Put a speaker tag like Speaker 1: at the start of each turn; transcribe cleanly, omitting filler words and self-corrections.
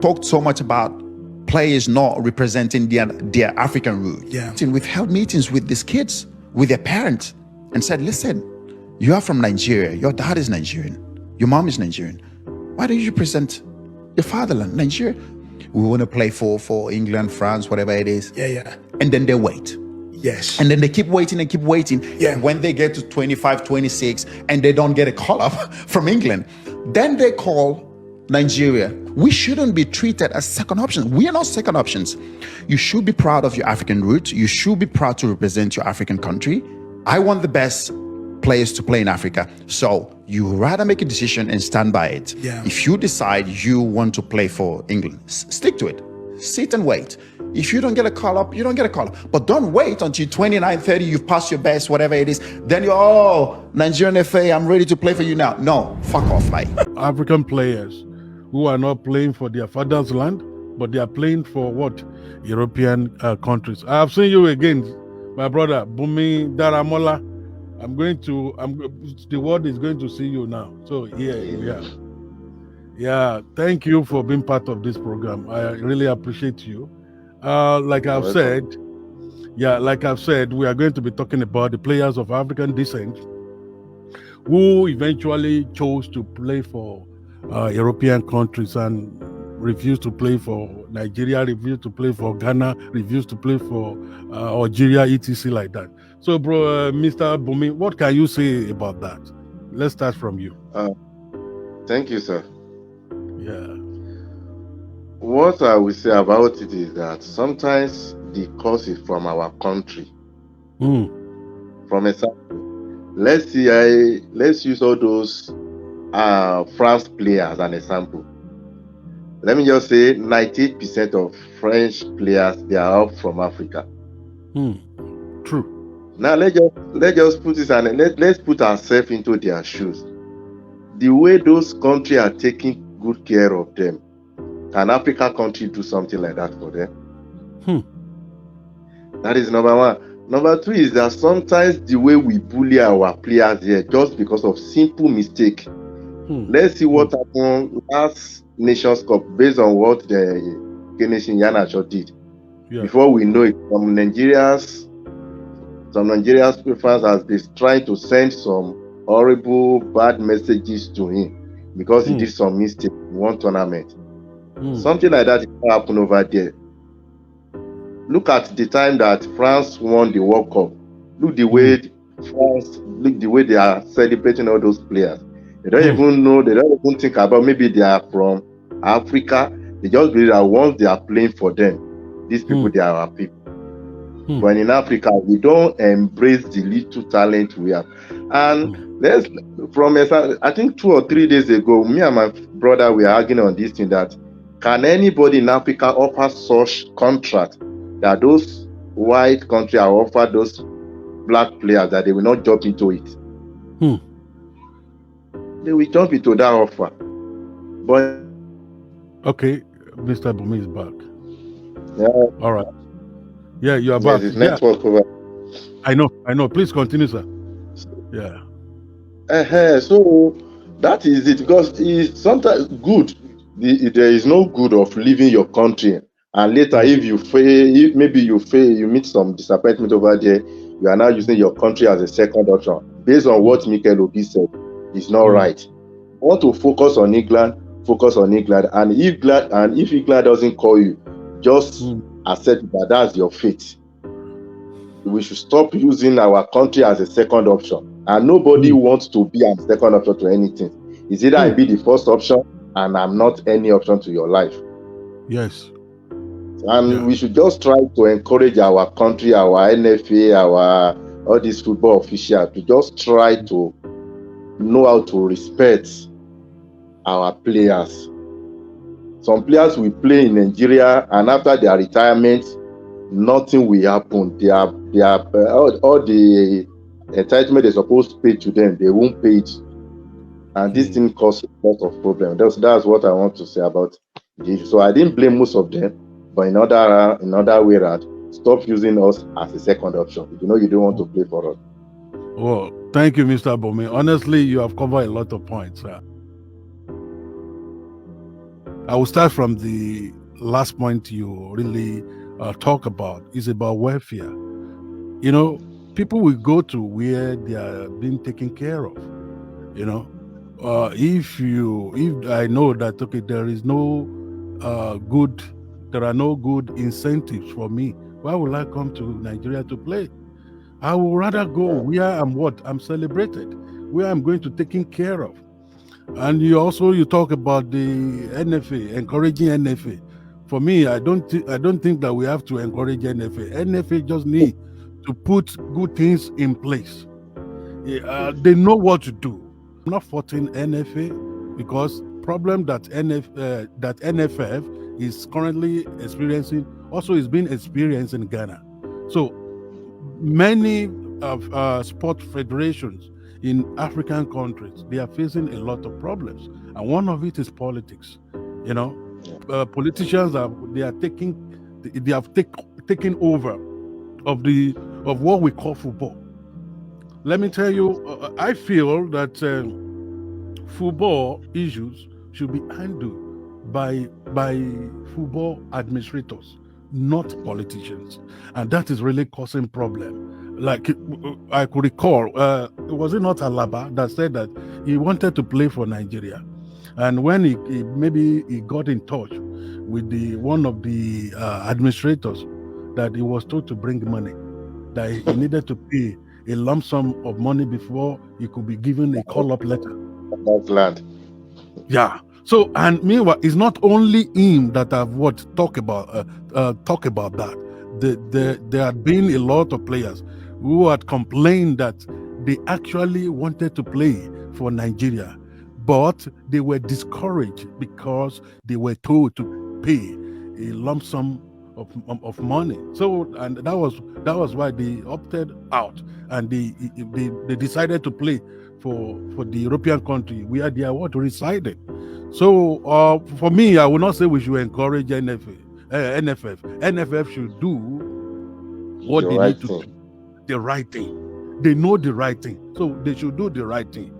Speaker 1: talked so much about players not representing their African root.
Speaker 2: Yeah.
Speaker 1: And we've held meetings with these kids, with their parents, and said, listen, you are from Nigeria. Your dad is Nigerian. Your mom is Nigerian. Why don't you present your fatherland, Nigeria? We want to play for England, France, whatever it is.
Speaker 2: Yeah.
Speaker 1: And then they wait.
Speaker 2: Yes.
Speaker 1: And then they keep waiting and keep waiting.
Speaker 2: Yeah.
Speaker 1: When they get to 25, 26, and they don't get a call up from England, then they call Nigeria. We shouldn't be treated as second options. We are not second options. You should be proud of your African roots. You should be proud to represent your African country. I want the best players to play in Africa. So you rather make a decision and stand by it.
Speaker 2: Yeah.
Speaker 1: If you decide you want to play for England, stick to it. Sit and wait. If you don't get a call up, you don't get a call up. But don't wait until 29, 30, you've passed your best, whatever it is. Then you're, Nigerian FA, I'm ready to play for you now. No, fuck off, like.
Speaker 3: African players who are not playing for their father's land, but they are playing for what? European countries. I have seen you again, my brother, Bumi Daramola. The world is going to see you now. So yeah. Thank you for being part of this program. I really appreciate you. Like I've said, we are going to be talking about the players of African descent who eventually chose to play for European countries and refused to play for Nigeria, refused to play for Ghana, refused to play for Algeria, etc. like that. So, Mr. Bumi, what can you say about that? Let's start from you.
Speaker 4: Thank you, sir.
Speaker 3: Yeah.
Speaker 4: What I will say about it is that sometimes the cause is from our country. From example, let's use all those France players as an example. Let me just say 98% of French players, they are all from Africa.
Speaker 3: True.
Speaker 4: Now let's just put this and let's put ourselves into their shoes. The way those countries are taking good care of them, can African country do something like that for them? That is number one. Number two is that sometimes the way we bully our players here just because of simple mistake. Let's see what happened last Nations Cup based on what the Kenneth Iheanacho did. Yeah. Before we know it, some Nigeria's fans has been trying to send some horrible, bad messages to him because he did some mistake in one tournament. Something like that happened over there. Look at the time that France won the World Cup. Look the way they are celebrating all those players. They don't even know, they don't even think about maybe they are from Africa. They just believe that once they are playing for them, these people, they are our people. But in Africa, we don't embrace the little talent we have. And I think 2 or 3 days ago, me and my brother were arguing on this thing that can anybody in Africa offer such contract that those white countries are offered those black players that they will not jump into it? They will jump into that offer. But
Speaker 3: okay, Mr. Bumi is back.
Speaker 4: Yeah.
Speaker 3: All right. Yeah, you are back.
Speaker 4: Network over.
Speaker 3: I know. Please continue, sir. Yeah.
Speaker 4: So that is it, because it's sometimes good. There is no good of leaving your country, and later if you fail, you meet some disappointment over there, you are now using your country as a second option based on what Mikel Obi said. It's not right. You want to focus on England, and if England doesn't call you, just accept that that's your fate. We should stop using our country as a second option, and nobody wants to be a second option to anything. It's either I be the first option and I'm not any option to your life.
Speaker 3: Yes.
Speaker 4: And we should just try to encourage our country, our NFA, all these football officials to just try to know how to respect our players. Some players will play in Nigeria, and after their retirement, nothing will happen. They are all the entitlement they're supposed to pay to them, they won't pay it. And this thing causes a lot of problems. That's what I want to say about it. So I didn't blame most of them, but in other way around, stop using us as a second option. If you know you don't want to play for us.
Speaker 3: Well, thank you, Mr. Bumi. Honestly, you have covered a lot of points. I will start from the last point you really talk about. Is about welfare. You know, people will go to where they are being taken care of. You know, if I know that okay, there are no good incentives for me, why would I come to Nigeria to play? I would rather go where I'm celebrated, where I'm going to taken care of. And you talk about the NFA, encouraging NFA. For me, I don't think that we have to encourage NFA. NFA just need to put good things in place. They know what to do. I'm not faulting NFA because problem that NFF is currently experiencing also is being experienced in Ghana. So many of sport federations in African countries, they are facing a lot of problems, and one of it is politics. You know, politicians have taken over of what we call football. Let me tell you, I feel that football issues should be handled by football administrators, not politicians, and that is really causing problem. Like I could recall, was it not Alaba that said that he wanted to play for Nigeria, and when he got in touch with one of the administrators, that he was told to bring money, that he needed to pay a lump sum of money before he could be given a call-up letter.
Speaker 4: That's glad.
Speaker 3: Yeah. So, and meanwhile, it's not only him that have talk about that. There had been a lot of players who had complained that they actually wanted to play for Nigeria, but they were discouraged because they were told to pay a lump sum of money. So, and that was why they opted out, and they decided to play for the European country where they are residing. So, for me, I would not say we should encourage NFF. NFF should do what they need to do, the right thing. They know the right thing, so they should do the right thing.